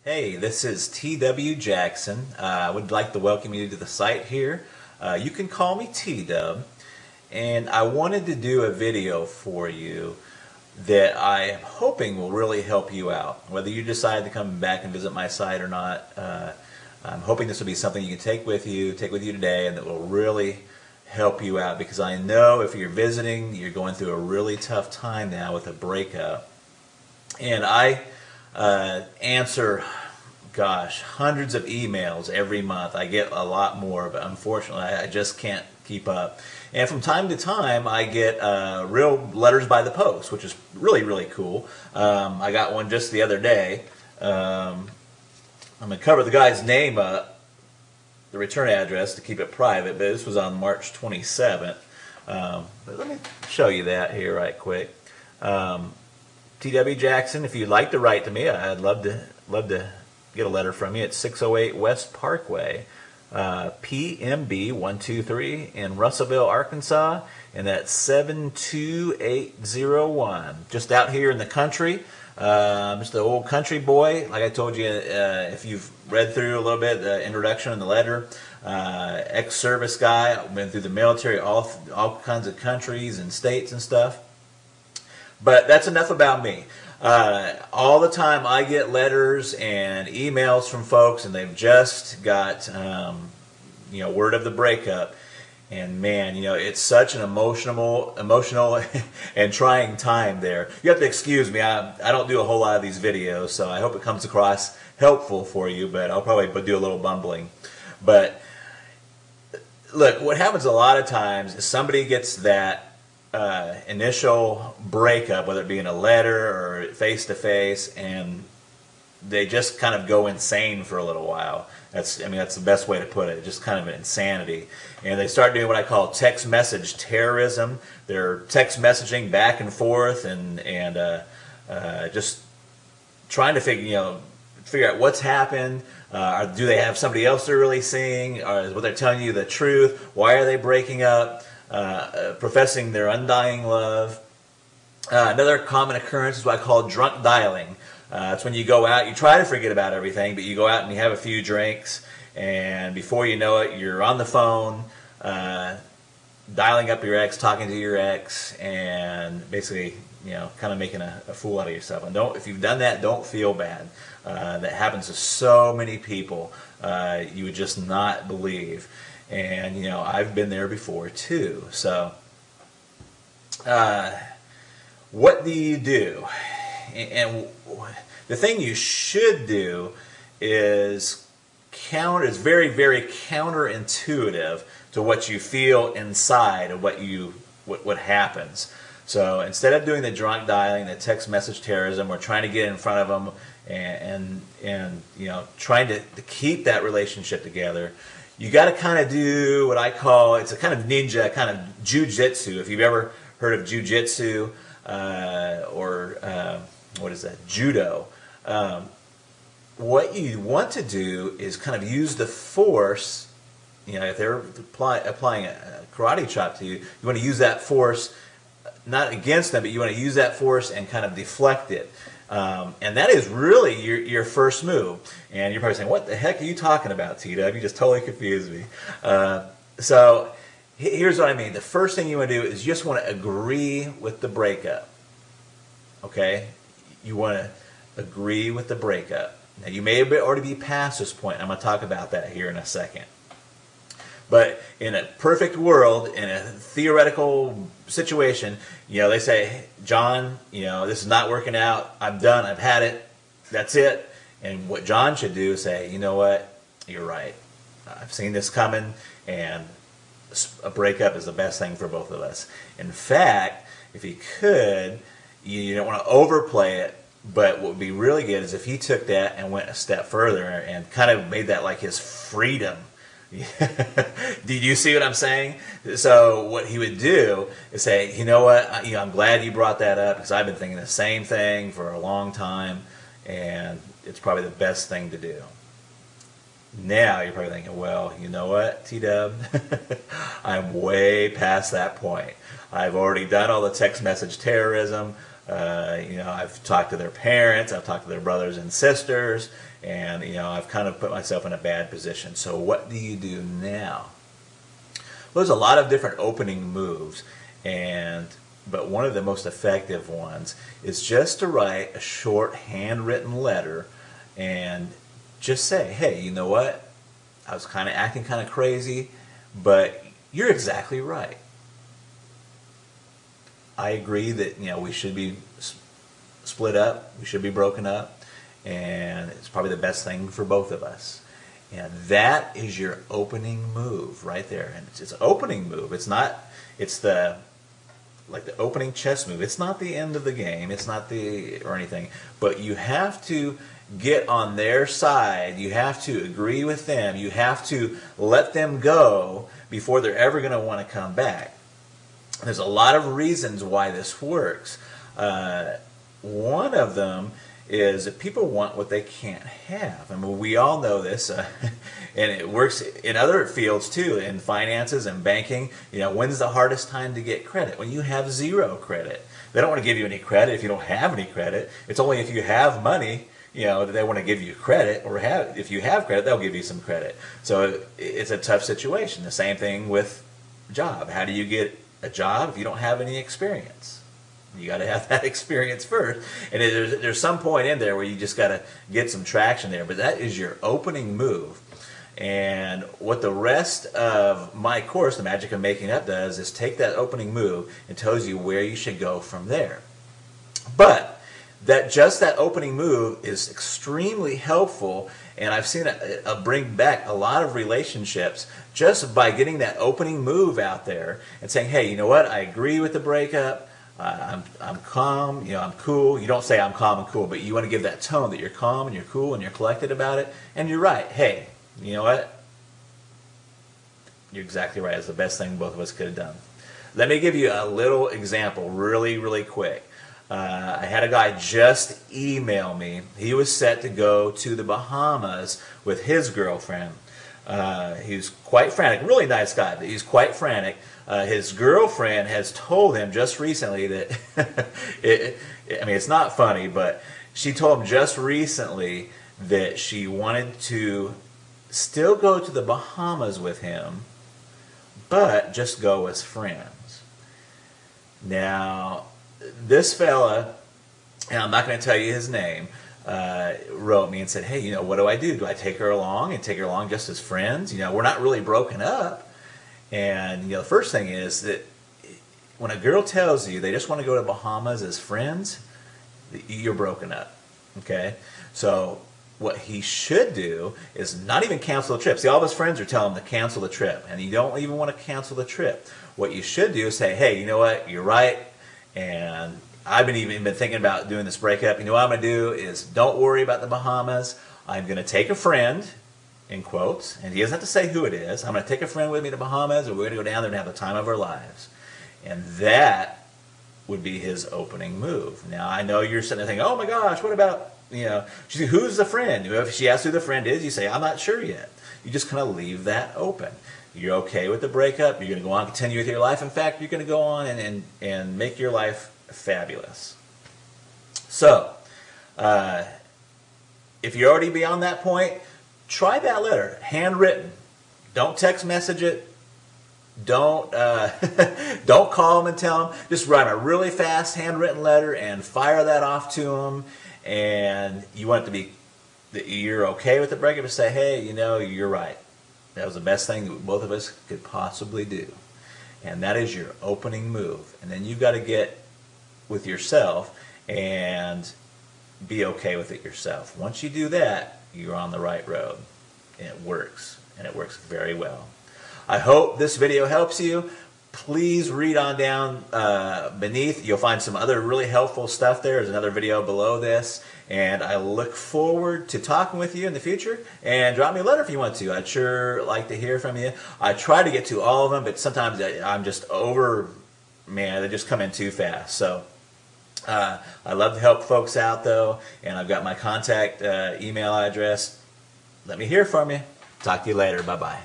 Hey, this is T.W. Jackson. I would like to welcome you to the site here. You can call me T-Dub, and I wanted to do a video for you that I am hoping will really help you out. Whether you decide to come back and visit my site or not, I'm hoping this will be something you can take with you today, and that will really help you out, because I know if you're visiting, you're going through a really tough time now with a breakup. And I answer, gosh, hundreds of emails every month. I get a lot more, but unfortunately I just can't keep up. And from time to time I get real letters by the post, which is really, really cool. I got one just the other day. I'm going to cover the guy's name up, the return address, to keep it private, but this was on March 27th. But let me show you that here right quick. T.W. Jackson, if you'd like to write to me, I'd love to get a letter from you. It's 608 West Parkway, PMB 123 in Russellville, Arkansas, and that's 72801. Just out here in the country. Just an old country boy. Like I told you, if you've read through a little bit the introduction and the letter, ex-service guy, been through the military, all kinds of countries and states and stuff. But that's enough about me. All the time I get letters and emails from folks, and they've just got word of the breakup. And man, it's such an emotional and trying time there. You have to excuse me. I don't do a whole lot of these videos, so I hope it comes across helpful for you, but I'll probably do a little bumbling. But look, what happens a lot of times is somebody gets that initial breakup, whether it be in a letter or face-to-face, and they just kind of go insane for a little while. That's the best way to put it. Just kind of an insanity. And they start doing what I call text message terrorism. They're text messaging back and forth and just trying to figure out what's happened. Do they have somebody else they're really seeing? Or is what they're telling you the truth? Why are they breaking up? Professing their undying love. Another common occurrence is what I call drunk dialing. It's when you go out, you try to forget about everything, but you go out and you have a few drinks, and before you know it, you're on the phone, dialing up your ex, talking to your ex, and basically, kind of making a fool out of yourself. And if you've done that, don't feel bad. That happens to so many people. You would just not believe. And, I've been there before too. So, what do you do? And the thing you should do is very, very counterintuitive to what you feel inside of what happens. So instead of doing the drunk dialing, the text message terrorism, or trying to get in front of them and trying to keep that relationship together, you got to kind of do what I call, it's a kind of ninja, kind of jujitsu. If you've ever heard of jujitsu or what is that, judo, what you want to do is kind of use the force. If they're applying a karate chop to you, you want to use that force not against them, but you want to use that force and kind of deflect it. And that is really your first move. And you're probably saying, what the heck are you talking about, T-Dub? You just totally confused me. So here's what I mean. The first thing you want to do is you just want to agree with the breakup. Okay? You want to agree with the breakup. Now, you may already be past this point. I'm going to talk about that here in a second. But in a perfect world, in a theoretical situation, they say, John, this is not working out. I'm done. I've had it. That's it. And what John should do is say, you know what? You're right. I've seen this coming, and a breakup is the best thing for both of us. In fact, if he could, you don't want to overplay it, but what would be really good is if he took that and went a step further and kind of made that like his freedom. Did you see what I'm saying? So what he would do is say, you know what, I'm glad you brought that up, because I've been thinking the same thing for a long time, and it's probably the best thing to do. Now you're probably thinking, well, you know what, T-Dub, I'm way past that point. I've already done all the text message terrorism. I've talked to their parents, I've talked to their brothers and sisters, and I've kind of put myself in a bad position. So what do you do now? Well, there's a lot of different opening moves, but one of the most effective ones is just to write a short handwritten letter and just say, hey, you know what? I was kind of acting kind of crazy, but you're exactly right. I agree that we should be split up, we should be broken up, and it's probably the best thing for both of us. And that is your opening move right there. And it's an opening move. It's the opening chess move. It's not the end of the game. It's not or anything. But you have to get on their side. You have to agree with them. You have to let them go before they're ever going to want to come back. There's a lot of reasons why this works. One of them is that people want what they can't have. I mean, we all know this, and it works in other fields too, in finances and banking. When's the hardest time to get credit? When you have zero credit. They don't want to give you any credit if you don't have any credit. It's only if you have money, that they want to give you credit, or if you have credit, they'll give you some credit. So it's a tough situation. The same thing with job. How do you get a job if you don't have any experience? You got to have that experience first, and there's some point in there where you just got to get some traction there. But that is your opening move, and what the rest of my course, The Magic of Making Up, does is take that opening move and tells you where you should go from there. But that opening move is extremely helpful, and I've seen it bring back a lot of relationships just by getting that opening move out there and saying, hey, you know what? I agree with the breakup. I'm calm, I'm cool. You don't say I'm calm and cool, but you want to give that tone that you're calm and you're cool and you're collected about it. And you're right. Hey, you know what? You're exactly right. It's the best thing both of us could have done. Let me give you a little example really, really quick. I had a guy just email me. He was set to go to the Bahamas with his girlfriend. He was quite frantic. Really nice guy, but he's quite frantic. His girlfriend has told him just recently that, it's not funny, but she told him just recently that she wanted to still go to the Bahamas with him, but just go as friends. Now, this fella, and I'm not going to tell you his name, wrote me and said, hey, what do I do? Do I take her along and take her along just as friends? We're not really broken up. And the first thing is that when a girl tells you they just want to go to Bahamas as friends, you're broken up. Okay? So what he should do is not even cancel the trip. See, all of his friends are telling him to cancel the trip, and you don't even want to cancel the trip. What you should do is say, hey, you know what? You're right, and I've even been thinking about doing this breakup. You know what I'm going to do is don't worry about the Bahamas. I'm going to take a friend, in quotes, and he doesn't have to say who it is. I'm going to take a friend with me to Bahamas, and we're going to go down there and have the time of our lives. And that would be his opening move. Now, I know you're sitting there thinking, oh my gosh, what about, who's the friend? If she asks who the friend is, you say, I'm not sure yet. You just kind of leave that open. You're okay with the breakup. You're going to go on and continue with your life. In fact, you're going to go on and make your life fabulous. So, if you're already beyond that point, try that letter, handwritten. Don't text message it. Don't don't call them and tell them. Just write a really fast handwritten letter and fire that off to them. And you want it to be that you're okay with the breakup, and say, hey, you're right. That was the best thing that both of us could possibly do. And that is your opening move. And then you've got to get with yourself and be okay with it yourself. Once you do that, you're on the right road. And it works. And it works very well. I hope this video helps you. Please read on down beneath. You'll find some other really helpful stuff there. There's another video below this. And I look forward to talking with you in the future. And drop me a letter if you want to. I'd sure like to hear from you. I try to get to all of them, but sometimes I'm just they just come in too fast. So I love to help folks out, though. And I've got my contact email address. Let me hear from you. Talk to you later. Bye-bye.